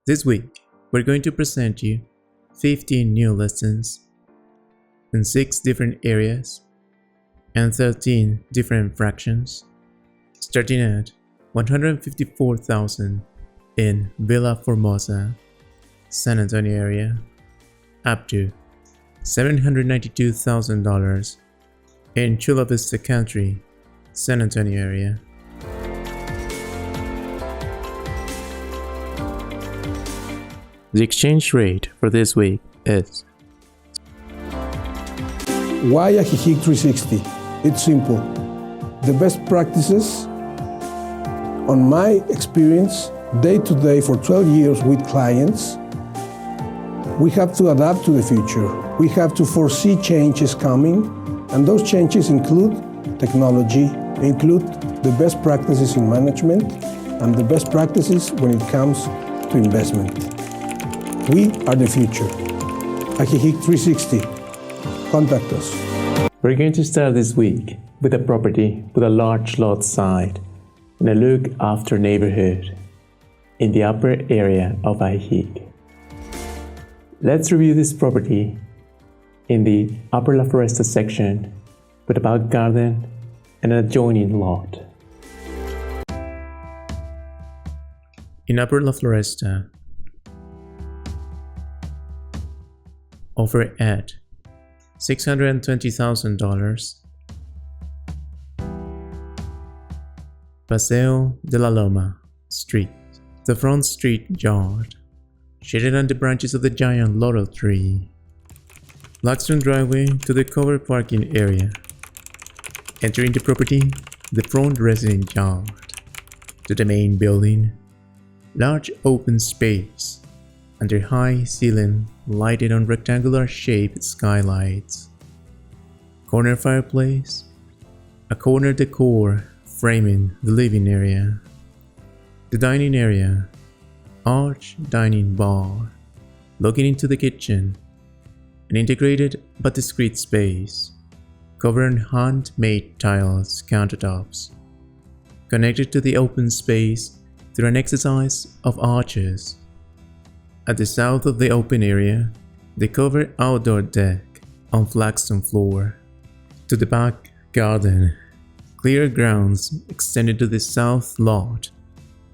This week, we're going to present you 15 new listings in 6 different areas and 13 different fractions, starting at $154,000 in Villa Formosa, San Antonio area, up to $792,000 in Chula Vista Country, San Antonio area. The exchange rate for this week is Why Ajijic360? It's simple. The best practices, on my experience, day to day for 12 years with clients, we have to adapt to the future. We have to foresee changes coming, and those changes include technology, include the best practices in management, and the best practices when it comes to investment. We are the future. Ajijic360. Contact us. We're going to start this week with a property with a large lot side and a look-after neighborhood in the upper area of Ajijic. Let's review this property in the upper La Floresta section with a back garden and an adjoining lot. In upper La Floresta, offer at $620,000. Paseo de la Loma Street, the front street yard, shaded on the branches of the giant laurel tree. Blackstone driveway to the covered parking area. Entering the property, the front resident yard. To the main building, large open space under high ceiling lighted on rectangular shaped skylights. Corner fireplace, a corner decor framing the living area. The dining area, arch dining bar, looking into the kitchen, an integrated but discreet space, covered in handmade tiles countertops, connected to the open space through an exercise of arches. At the south of the open area, the covered outdoor deck on flagstone floor. To the back garden, clear grounds extended to the south lot,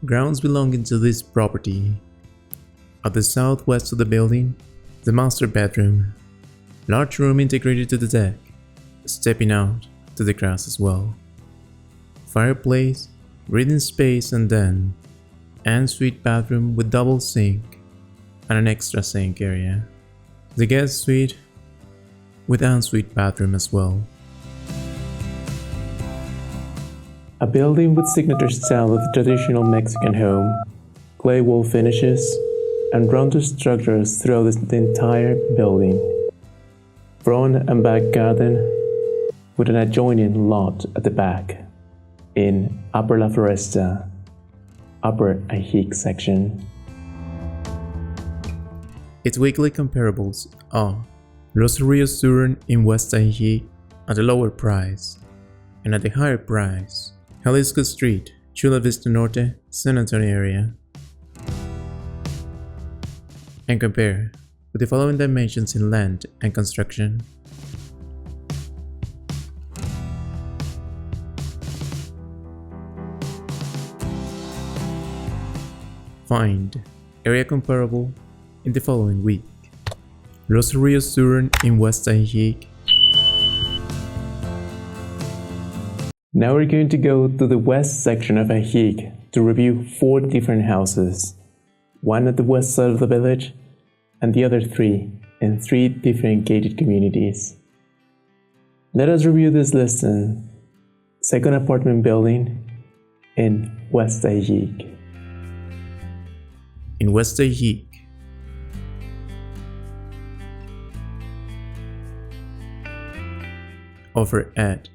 grounds belonging to this property. At the southwest of the building, the master bedroom, large room integrated to the deck, stepping out to the grass as well. Fireplace, reading space and den, ensuite bathroom with double sink and an extra sink area. The guest suite with ensuite bathroom as well. A building with signature style of traditional Mexican home, clay wall finishes, and rounded structures throughout the entire building. Front and back garden with an adjoining lot at the back in Upper La Floresta, Upper Ajijic section. Its weekly comparables are Los Arroyos in West Ajijic at a lower price, and at the higher price, Jalisco Street, Chula Vista Norte, San Antonio area. And compare with the following dimensions in land and construction. Find area comparable in the following week. Los Arroyos in West Ajijic. Now we're going to go to the west section of Ajijic to review 4 different houses. One at the west side of the village and the other 3 in 3 different gated communities. Let us review this listing. Second apartment building in West Ajijic. In West Ajijic, offer at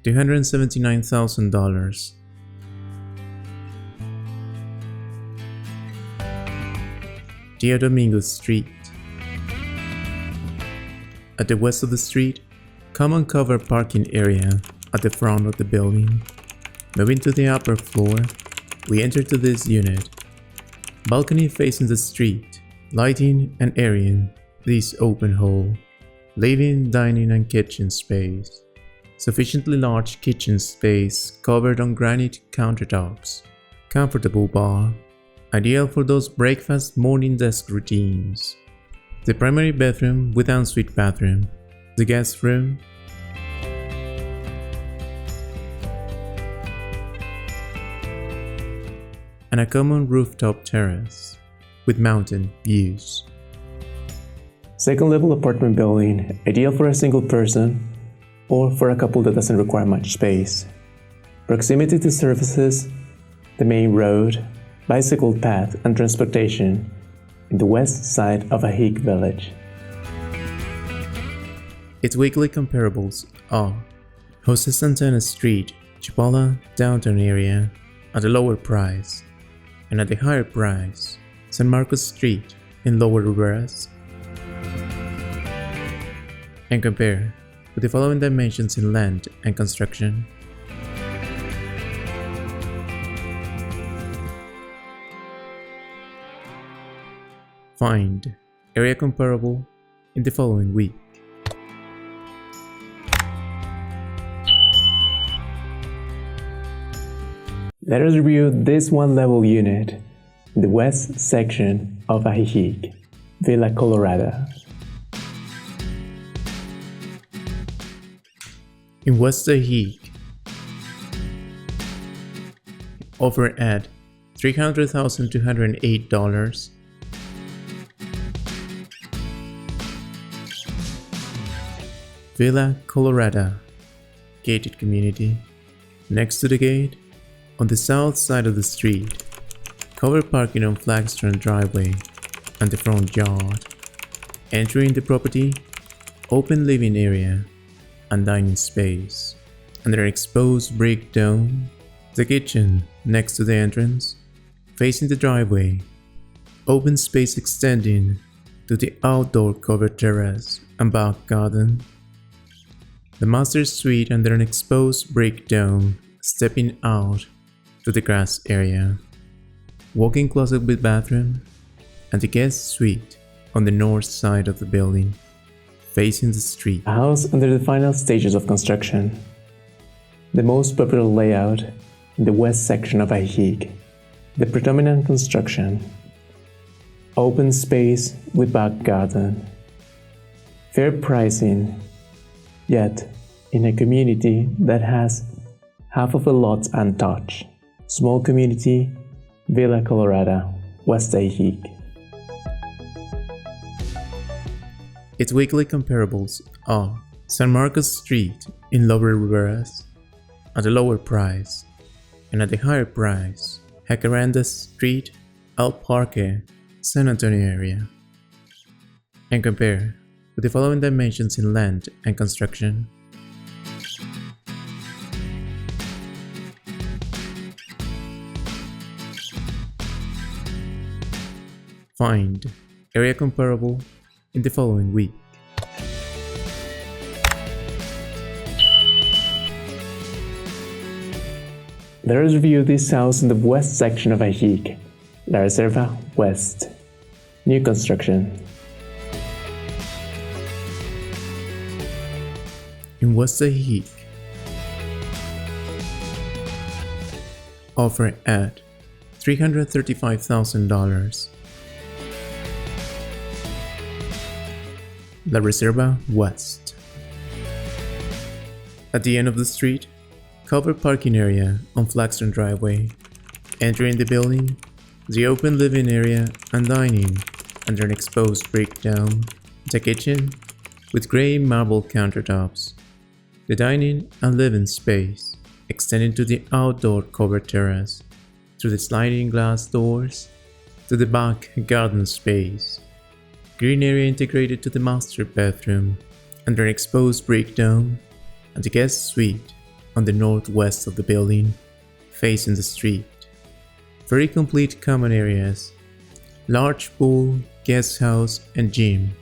$279,000. Dia Domingo Street. At the west of the street, common covered parking area at the front of the building. Moving to the upper floor, we enter to this unit. Balcony facing the street, lighting and airing this open hall. Living, dining and kitchen space. Sufficiently large kitchen space covered on granite countertops. Comfortable bar. Ideal for those breakfast morning desk routines. The primary bedroom with ensuite bathroom. The guest room. And a common rooftop terrace with mountain views. Second level apartment building, ideal for a single person or for a couple that doesn't require much space. Proximity to services, the main road, bicycle path and transportation in the west side of Ajijic village. Its weekly comparables are Jose Santana Street, Chapala downtown area at a lower price, and at the higher price, San Marcos Street in lower Riberas. And compare with the following dimensions in land and construction. Find area comparable in the following week. Let us review this one-level unit in the west section of Ajijic, Villa Colorada. In West Ajijic, offer at $300,208. Villa Colorada, gated community. Next to the gate, on the south side of the street, covered parking on flagstone driveway and the front yard. Entering the property, open living area and dining space. Under an exposed brick dome, the kitchen next to the entrance, facing the driveway, open space extending to the outdoor covered terrace and back garden. The master suite under an exposed brick dome, stepping out to the grass area. Walk-in closet with bathroom, and the guest suite on the north side of the building, facing the street. A house under the final stages of construction. The most popular layout in the west section of Ajijic. The predominant construction. Open space with back garden. Fair pricing, yet in a community that has half of the lots untouched. Small community, Villa Colorada, West Ajijic. Its weekly comparables are San Marcos Street in lower Riberas at a lower price, and at the higher price, Haciendas Street, Parque, San Antonio area. And compare with the following dimensions in land and construction. Find area comparable in the following week. Let us review this house in the west section of Ajijic, La Reserva West. New construction. In West Ajijic, offer at $335,000. La Reserva West. At the end of the street, covered parking area on flagstone driveway. Entering the building, the open living area and dining under an exposed brick dome. The kitchen with gray marble countertops. The dining and living space extending to the outdoor covered terrace through the sliding glass doors to the back garden space. Green area integrated to the master bedroom under an exposed brick dome and the guest suite on the northwest of the building, facing the street. Very complete common areas, large pool, guest house and gym.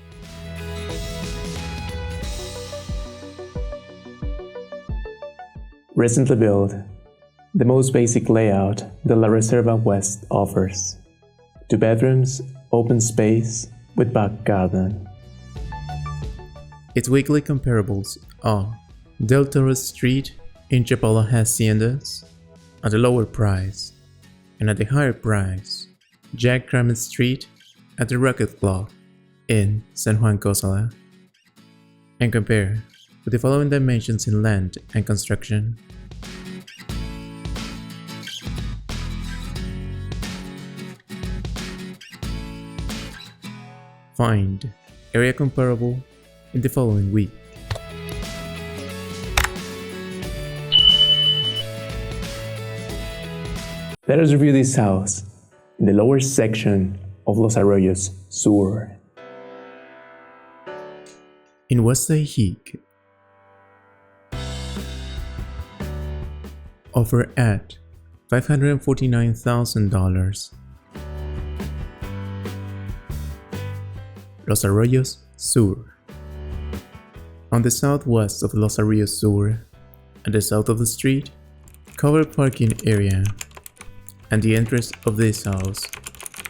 Recently built, the most basic layout the La Reserva West offers. 2 bedrooms, open space with back garden. Its weekly comparables are Del Toro Street in Chapala Haciendas at a lower price, and at a higher price, Jack Crammett Street at the Raquet Club in San Juan, Cosala. And compare with the following dimensions in land and construction. Find area comparable in the following week. Let us review this house in the lower section of Los Arroyos Sur. In West Ajijic, offer at $549,000. Los Arroyos Sur. On the southwest of Los Arroyos Sur, at the south of the street, covered parking area, and the entrance of this house,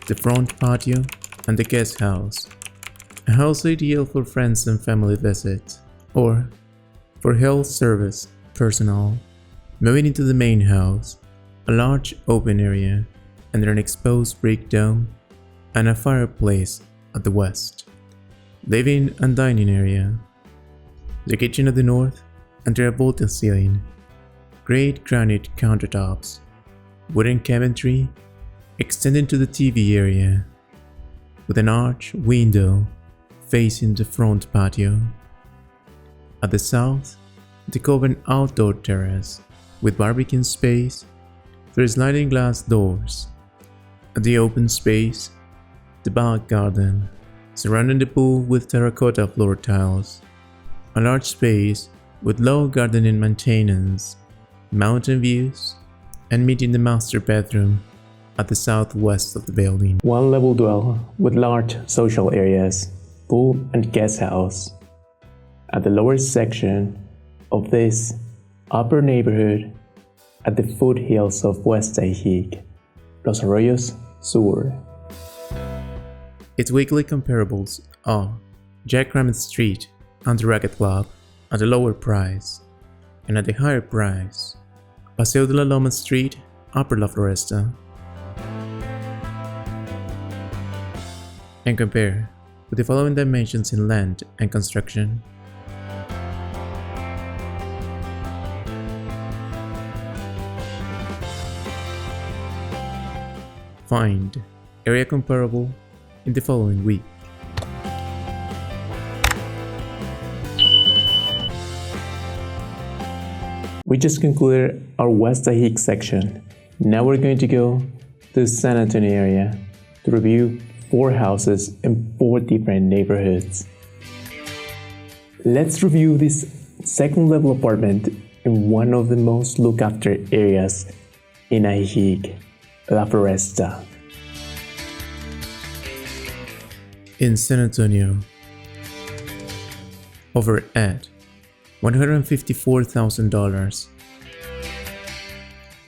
the front patio, and the guest house. A house ideal for friends and family visits, or for health service personnel. Moving into the main house, a large open area, under an exposed brick dome, and a fireplace at the west. Living and dining area. The kitchen at the north, under a vaulted ceiling. Great granite countertops. Wooden cabinetry extending to the TV area, with an arch window facing the front patio. At the south, the covered outdoor terrace with barbecue space through sliding glass doors. At the open space, the back garden, surrounding the pool with terracotta floor tiles. A large space with low gardening maintenance, mountain views, and meeting the master bedroom at the southwest of the building. 1-level dwell with large social areas, pool and guest house. At the lower section of this upper neighborhood, at the foothills of West Ajijic, Los Arroyos Sur. Its weekly comparables are Jack Crammett Street and the Racket Club at a lower price, and at a higher price, Paseo de la Loma Street, Upper La Floresta. And compare with the following dimensions in land and construction. Find area comparable in the following week. We just concluded our West Ajijic section. Now we're going to go to the San Antonio area to review 4 houses in 4 different neighborhoods. Let's review this second-level apartment in one of the most looked-after areas in Ajijic, La Floresta. In San Antonio, over at $154,000.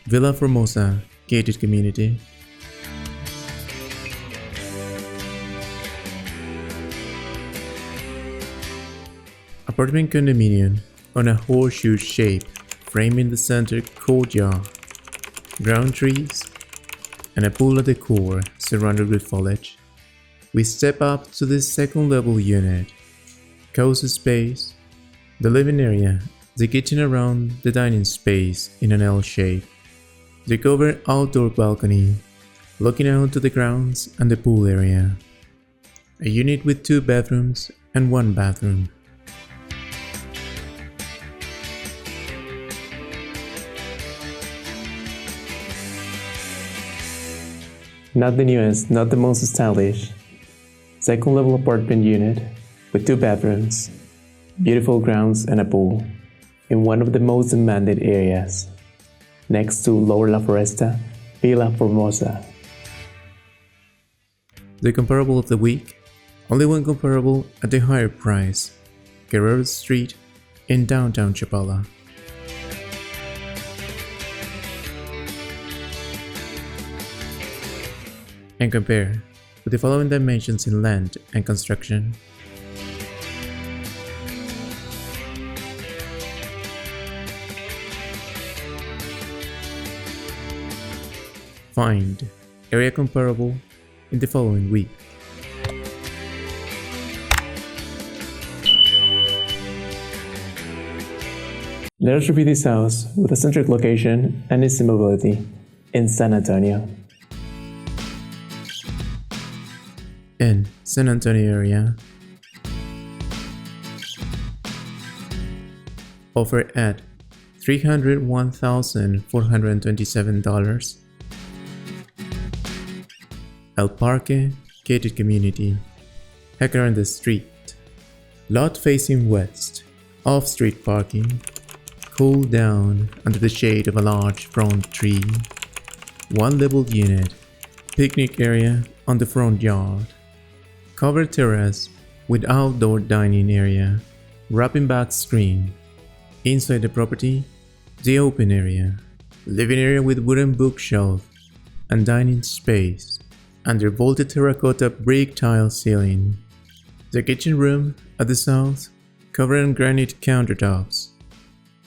Villa Formosa gated community. Apartment condominium on a horseshoe shape, framing the center courtyard, ground trees, and a pool at the core surrounded with foliage. We step up to this second level unit. Cozy space, the living area, the kitchen around the dining space in an L shape, the covered outdoor balcony, looking out to the grounds and the pool area. A unit with 2 bedrooms and 1 bathroom. Not the newest, not the most stylish. Second level apartment unit with 2 bedrooms, beautiful grounds and a pool in one of the most demanded areas, next to Lower La Floresta, Villa Formosa. The comparable of the week, only one comparable at the higher price, Guerrero Street in downtown Chapala. and compare with the following dimensions in land and construction. Find area comparable in the following week. Let us review this house with a centric location and easy mobility in San Antonio. In San Antonio area, offer at $301,427. El Parque gated community, hacker on the street, lot facing west, off-street parking, cool down under the shade of a large front tree, one leveled unit, picnic area on the front yard, covered terrace with outdoor dining area, wrapping back screen, inside the property, the open area, living area with wooden bookshelf and dining space, under vaulted terracotta brick tile ceiling, the kitchen room at the south covered in granite countertops,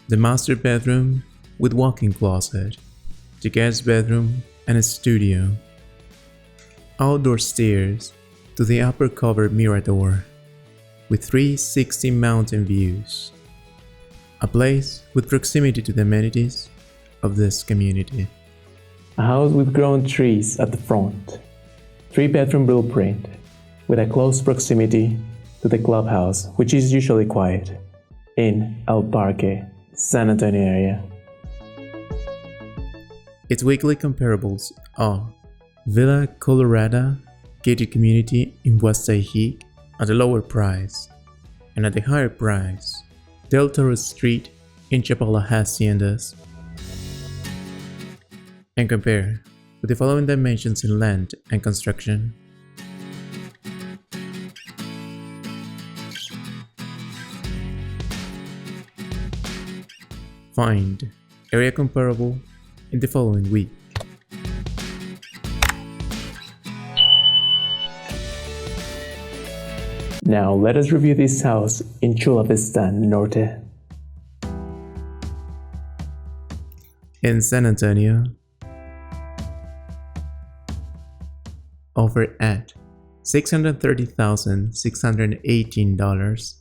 the master bedroom with walk-in closet, the guest bedroom and a studio, outdoor stairs to the upper covered mirador with 360 mountain views, a place with proximity to the amenities of this community. A house with grown trees at the front, 3-bedroom blueprint with a close proximity to the clubhouse, which is usually quiet, in El Parque, San Antonio area. Its weekly comparables are Villa Colorada gated community in West Ajijic at a lower price, and at the higher price, Del Toro Street in Chapala Haciendas. And compare with the following dimensions in land and construction. Find area comparable in the following week. Now let us review this house in Chula, Vista, Norte. In San Antonio, offer at $630,618.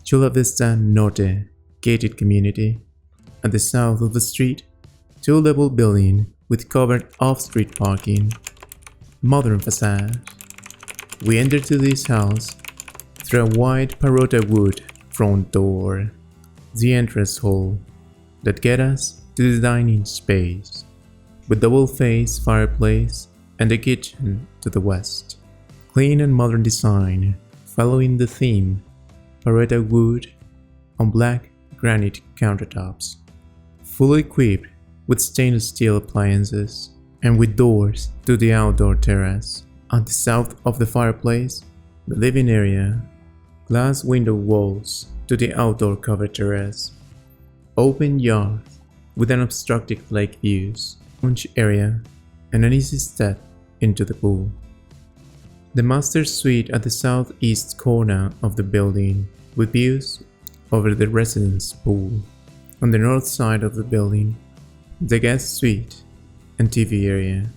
Chula Vista Norte gated community at the south of the street, 2-level building with covered off-street parking, modern facade. We enter to this house through a wide parota wood front door, the entrance hall that get us to the dining space, with double-faced fireplace and a kitchen to the west. Clean and modern design, following the theme parota wood on black granite countertops, fully equipped with stainless steel appliances and with doors to the outdoor terrace. On the south of the fireplace, the living area, glass window walls to the outdoor covered terrace, open yard with unobstructed lake views, lounge area, and an easy step into the pool. The master suite at the southeast corner of the building with views over the residence pool. On the north side of the building, the guest suite and TV area.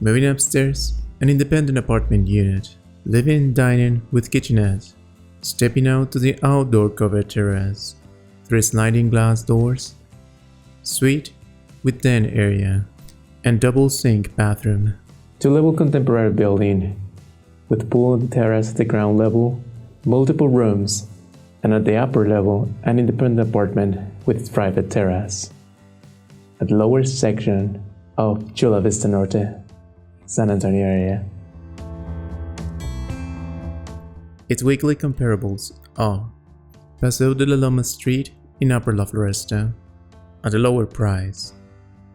Moving upstairs, an independent apartment unit, living and dining with kitchenette, stepping out to the outdoor covered terrace, 3 sliding glass doors, suite with den area, and double sink bathroom. 2-level contemporary building with pool on the terrace at the ground level, multiple rooms, and at the upper level an independent apartment with private terrace. At the lower section of Chula Vista Norte, San Antonio area. Its weekly comparables are Paseo de la Loma Street in Upper La Floresta at a lower price,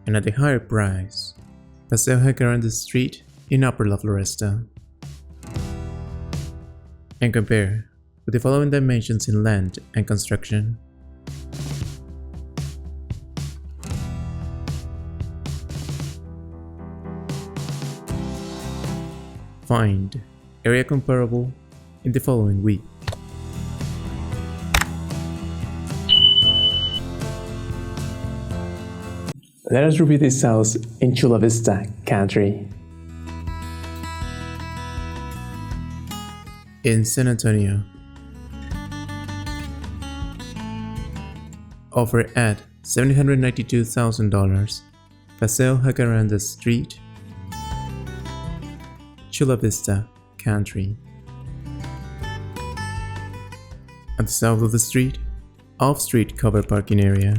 and at the higher price, Paseo Jacaranda Street in Upper La Floresta. And compare with the following dimensions in land and construction. Find area comparable in the following week. Let us review this house in Chula Vista country. In San Antonio. Offer at $792,000. Paseo Jacaranda Street, Chula Vista country. At the south of the street, off-street covered parking area,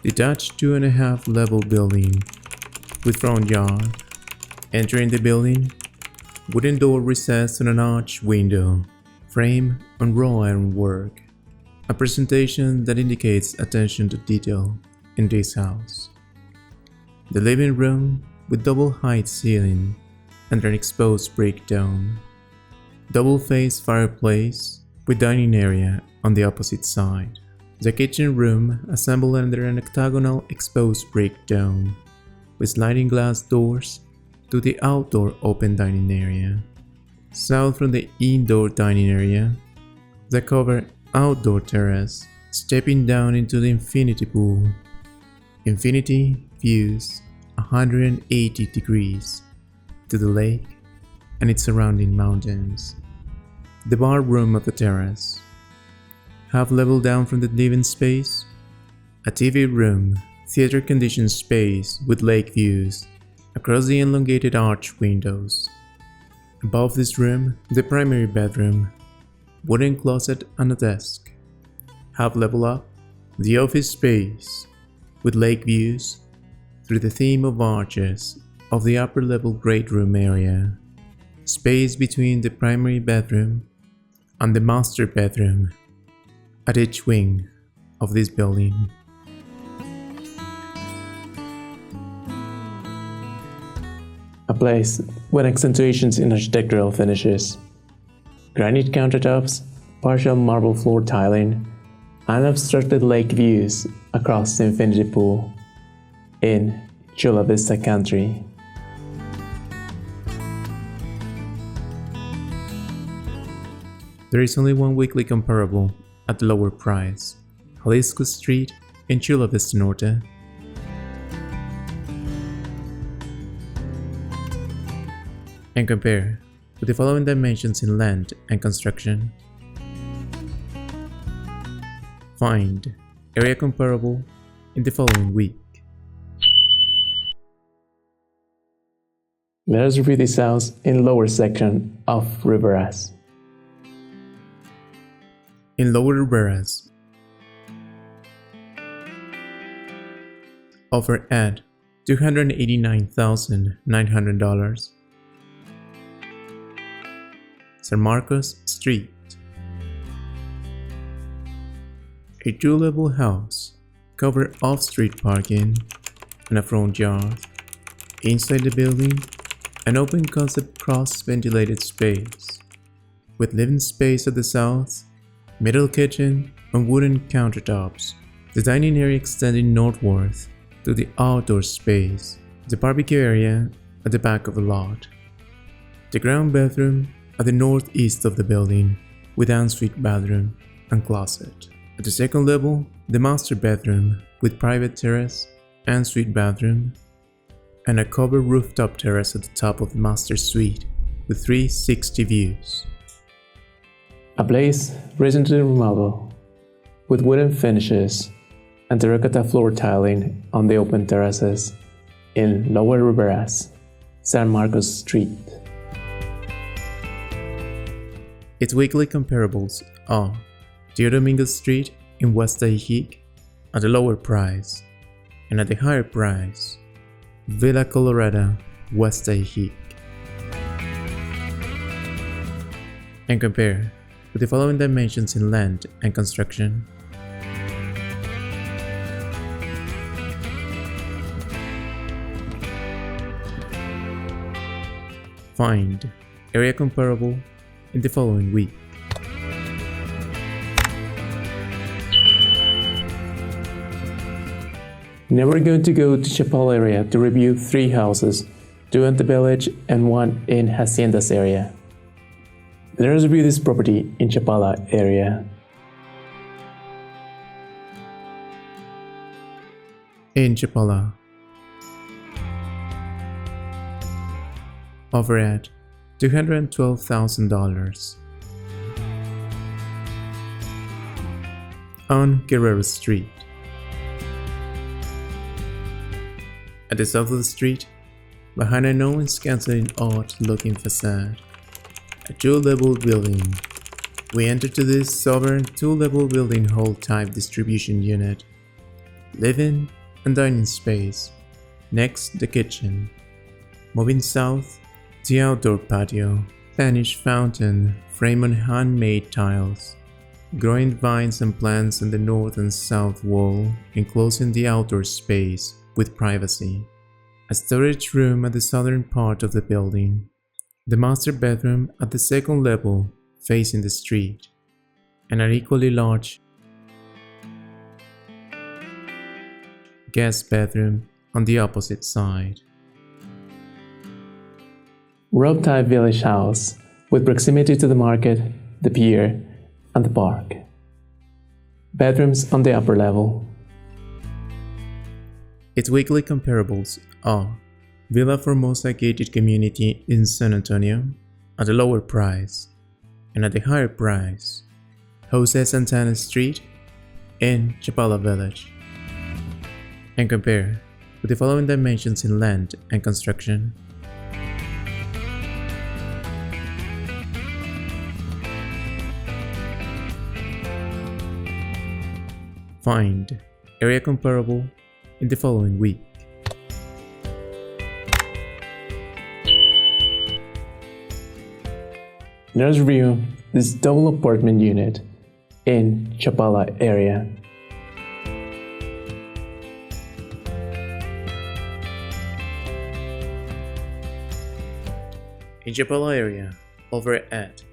detached 2.5 level building with front yard. Entering the building, wooden door recessed on an arch window, frame on raw iron work. A presentation that indicates attention to detail in this house. The living room with double height ceiling and an exposed brick dome. Double face fireplace with dining area on the opposite side. The kitchen room assembled under an octagonal exposed brick dome with sliding glass doors to the outdoor open dining area. South from the indoor dining area, the covered outdoor terrace stepping down into the infinity pool. Infinity views 180 degrees to the lake and its surrounding mountains. The bar room of the terrace, half level down from the living space, a TV room, theater conditioned space with lake views across the elongated arch windows. Above this room, the primary bedroom, wooden closet and a desk. Half level up, the office space with lake views through the theme of arches of the upper level great room area. Space between the primary bedroom and the master bedroom at each wing of this building. A place with accentuations in architectural finishes. Granite countertops, partial marble floor tiling, unobstructed lake views across the infinity pool in Chula Vista country. There is only one weekly comparable at the lower price, Jalisco Street in Chula Vista Norte. And compare with the following dimensions in land and construction. Find area comparable in the following week. Let us review this house in lower section of Riberas. In Lower Riberas, offer at $289,900. San Marcos Street. A two-level house, covered off-street parking and a front yard. Inside the building, an open concept cross-ventilated space, with living space at the south, middle kitchen and wooden countertops. The dining area extending northward to the outdoor space, the barbecue area at the back of the lot. The ground bedroom at the northeast of the building, with ensuite bathroom and closet. At the second level, the master bedroom with private terrace, ensuite bathroom, and a covered rooftop terrace at the top of the master suite with 360 views. A place recently remodeled, with wooden finishes and terracotta floor tiling on the open terraces in Lower Riberas, San Marcos Street. Its weekly comparables are Tio Dominguez Street in West Ajijic at a lower price, and at the higher price, Villa Colorada, West Ajijic. And compare with the following dimensions in land and construction. Find area comparable in the following week. Now we're going to go to Chapala area to review 3 houses two in the village and one in Haciendas area. Let us review this property in Chapala area. In Chapala. Offer at $212,000. On Guerrero Street. At the south of the street, behind a known scantily odd-looking facade, a two-level building. We enter to this sovereign two-level building hall-type distribution unit. Living and dining space. Next, the kitchen. Moving south, the outdoor patio. Spanish fountain, framed on handmade tiles. Growing vines and plants in the north and south wall, enclosing the outdoor space with privacy. A storage room at the southern part of the building. The master bedroom at the second level, facing the street. And an equally large guest bedroom on the opposite side. Rope-type village house with proximity to the market, the pier, and the park. Bedrooms on the upper level. Its weekly comparables are Villa Formosa gated community in San Antonio at a lower price, and at the higher price, Jose Santana Street in Chapala Village. And compare with the following dimensions in land and construction. Find area comparable in the following week. Let us review this double apartment unit in Chapala area. In Chapala area, over at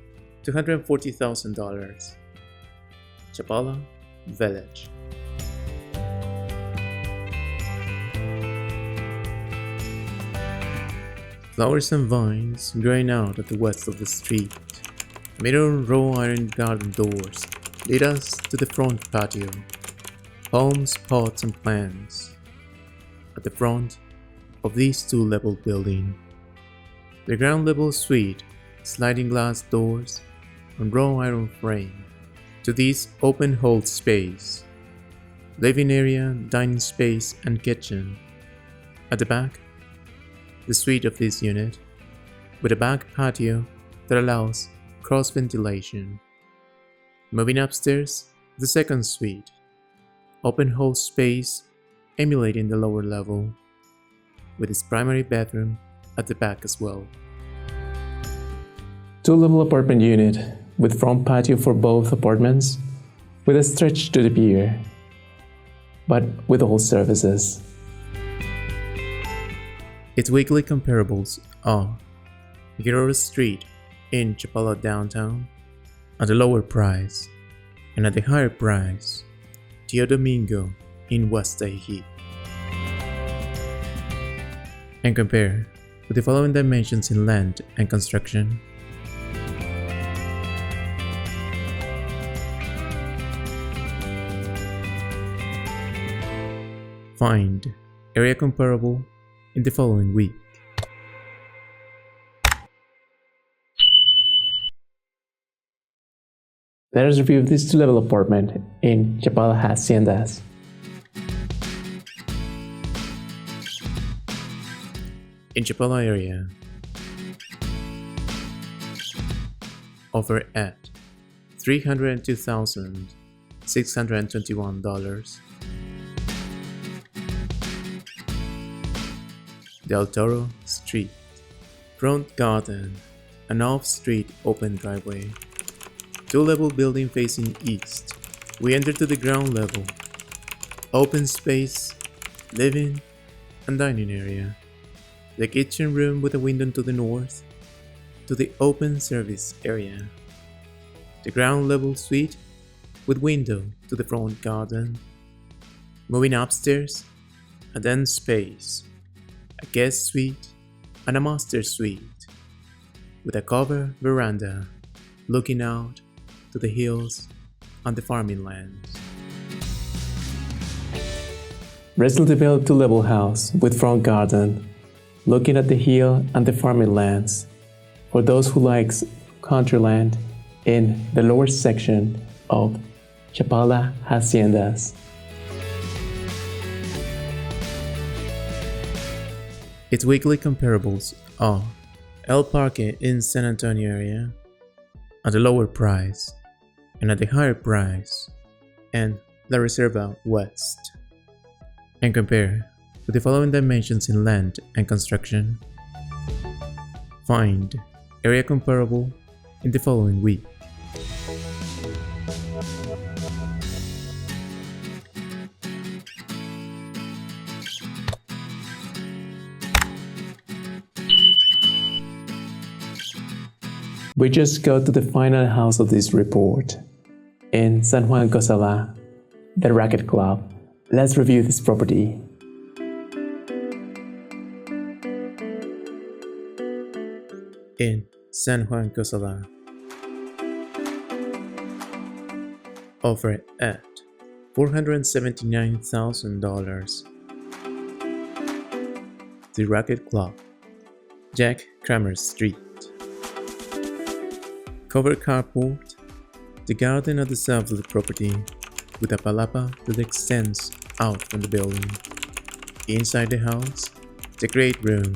$240,000. Chapala Village. Flowers and vines growing out at the west of the street. Middle raw iron garden doors lead us to the front patio. Palms, pots and plants at the front of this two-level building. The ground level suite, sliding glass doors and raw iron frame to this open hold space. Living area, dining space and kitchen. At the back, the suite of this unit, with a back patio that allows cross ventilation. Moving upstairs, the second suite, open hold space emulating the lower level, with its primary bedroom at the back as well. Two-level apartment unit with front patio for both apartments, with a stretch to the pier, but with all services. Its weekly comparables are Guerrero Street in Chapala downtown at a lower price, and at the higher price, Tio Domingo in West Ajijic. And compare with the following dimensions in land and construction. Find area comparable in the following week. Let us review this two-level apartment in Chapala Haciendas. In Chapala area, offer at $302,621. Del Toro Street, front garden, an off-street open driveway, two-level building facing east. We enter to the ground level, open space, living and dining area, the kitchen room with a window to the north, to the open service area, the ground level suite with window to the front garden. Moving upstairs, a dense space, a guest suite, and a master suite with a covered veranda looking out to the hills and the farming lands. Recently built two-level house with front garden, looking at the hill and the farming lands. For those who likes country land in the lower section of Chapala Haciendas. Its weekly comparables are El Parque in San Antonio area at a lower price, and at the higher price, and La Reserva West. And compare with the following dimensions in land and construction. Find area comparable in the following week. We just got to the final house of this report, in San Juan, Cosala, the Raquet Club. Let's review this property. In San Juan, Cosala. Offered at $479,000. The Raquet Club, Jack Kramer Street. Covered carport, the garden at the south of the property, with a palapa that extends out from the building. Inside the house, the great room,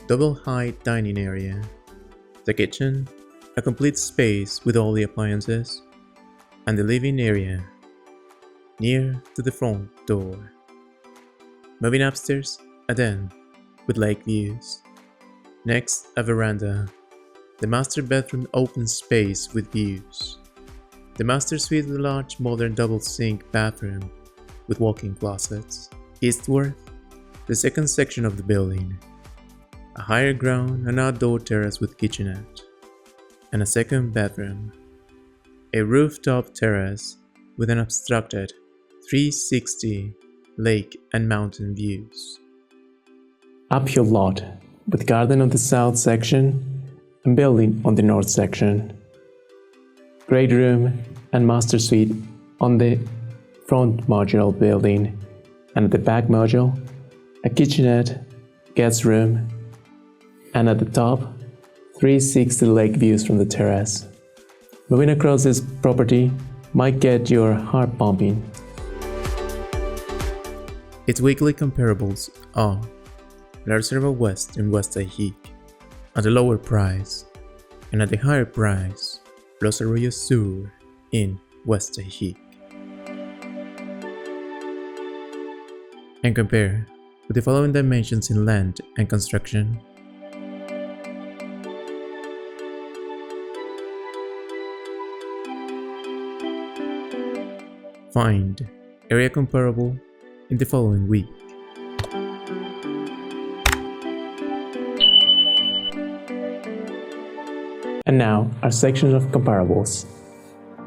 double-height dining area, the kitchen, a complete space with all the appliances, and the living area, near to the front door. Moving upstairs, a den with lake views. Next, a veranda. The master bedroom open space with views. The master suite with a large modern double sink bathroom with walk-in closets. Eastward, the second section of the building. A higher ground and outdoor terrace with kitchenette. And a second bedroom. A rooftop terrace with an obstructed 360 lake and mountain views. Uphill lot with garden on the south section and building on the north section. Great room and master suite on the front modular building, and at the back module, a kitchenette, guest room, and at the top, 360 lake views from the terrace. Moving across this property might get your heart pumping. Its weekly comparables are La Reserva West in West Ajijic at a lower price, and at the higher price, Los Arroyos Sur in West Ajijic. And compare with the following dimensions in land and construction. Find area comparable in the following week. And now, our section of comparables.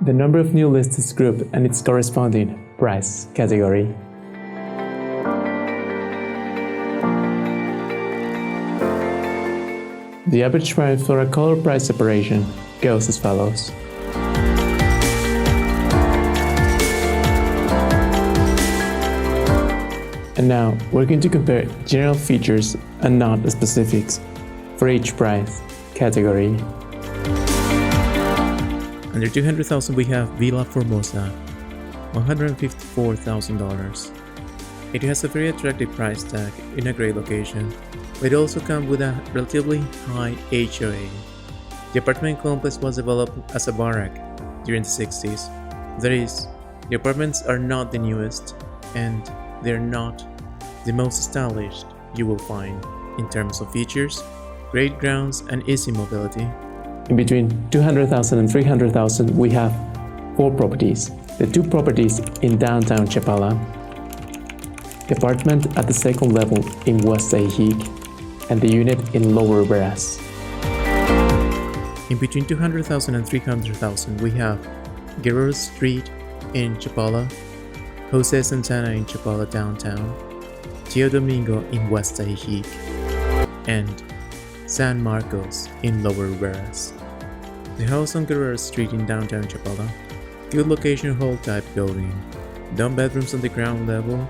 The number of new listings group and its corresponding price category. The average price for a color price separation goes as follows. And now, we're going to compare general features and not specifics for each price category. Under $200,000 we have Villa Formosa, $154,000. It has a very attractive price tag in a great location, but it also comes with a relatively high HOA. The apartment complex was developed as a barrack during the 60s. That is, the apartments are not the newest, and they're not the most stylish you will find in terms of features, great grounds, and easy mobility. In between $200,000 and $300,000, we have 4 properties. The 2 properties in downtown Chapala, the apartment at the second level in West Ajijic, and the unit in Lower Riberas. In between $200,000 and $300,000, we have Guerrero Street in Chapala, Jose Santana in Chapala downtown, Tio Domingo in West Ajijic. and San Marcos in Lower Riberas. The house on Guerrero Street in downtown Chapala, good location hall type building, dome bedrooms on the ground level,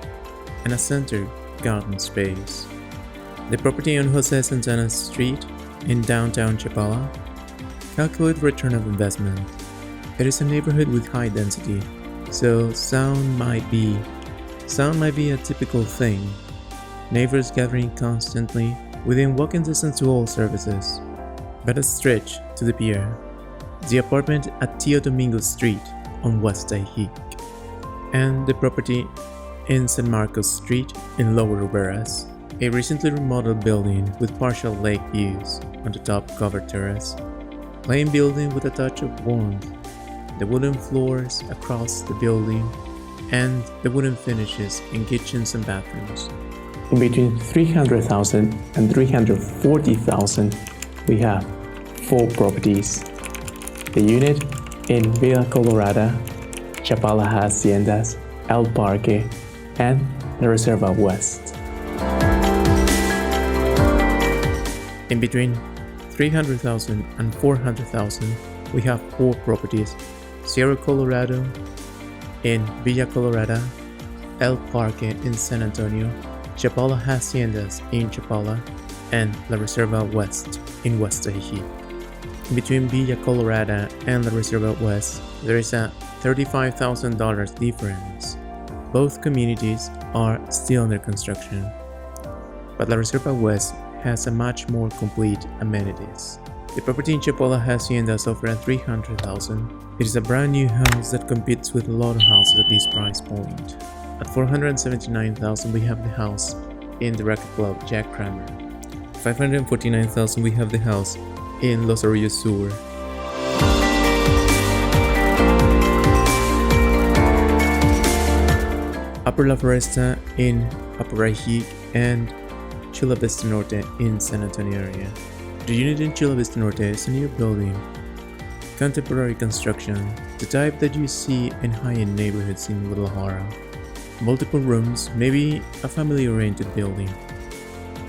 and a center garden space. The property on Jose Santana Street in downtown Chapala, calculate return of investment. It is a neighborhood with high density, so sound might be a typical thing. Neighbors gathering constantly within walking distance to all services, but a stretch to the pier. The apartment at Tio Domingo Street on West Ajijic, and the property in San Marcos Street in Lower Riberas, a recently remodeled building with partial lake views on the top covered terrace, plain building with a touch of warmth, the wooden floors across the building, and the wooden finishes in kitchens and bathrooms. In between 300,000 and 340,000, we have 4 properties. The unit in Villa Colorada, Chapala Haciendas, El Parque, and the Reserva West. In between 300,000 and 400,000, we have 4 properties: Sierra Colorado in Villa Colorada, El Parque in San Antonio, Chapala Haciendas in Chapala, and La Reserva West in West Ajijic. Between Villa Colorada and La Reserva West, there is a $35,000 difference. Both communities are still under construction, but La Reserva West has a much more complete amenities. The property in Chapala Haciendas offers at $300,000. It is a brand new house that competes with a lot of houses at this price point. At $479,000, we have the house in the Raquet Club Jack Kramer. $549,000, we have the house in Los Arroyos Sur. Upper La Floresta in Upper Ajijic, and Chula Vista Norte in San Antonio area. The unit in Chula Vista Norte is a new building, contemporary construction, the type that you see in high-end neighborhoods in Guadalajara. Multiple rooms, maybe a family-oriented building.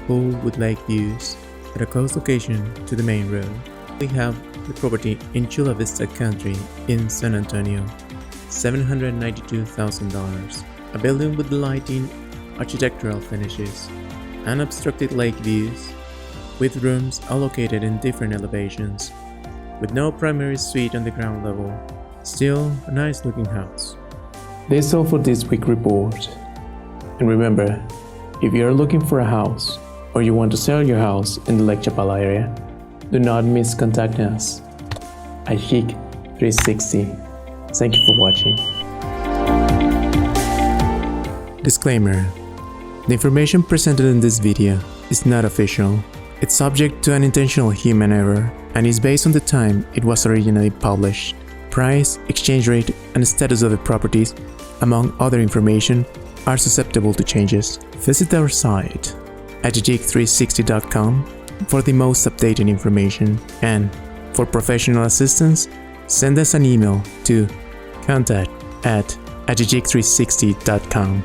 Pool with lake views, at a close location to the main road. We have the property in Chula Vista Country in San Antonio, $792,000. A building with lighting, architectural finishes, unobstructed lake views, with rooms allocated in different elevations, with no primary suite on the ground level. Still a nice looking house. That's all for this week's report. And remember, if you are looking for a house or you want to sell your house in the Lake Chapala area, do not miss contacting us. Ajijic360. Thank you for watching. Disclaimer: the information presented in this video is not official. It's subject to unintentional human error and is based on the time it was originally published. Price, exchange rate, and status of the properties, among other information, are susceptible to changes. Visit our site, Ajijic360.com, for the most updated information, and for professional assistance, send us an email to contact@Ajijic360.com.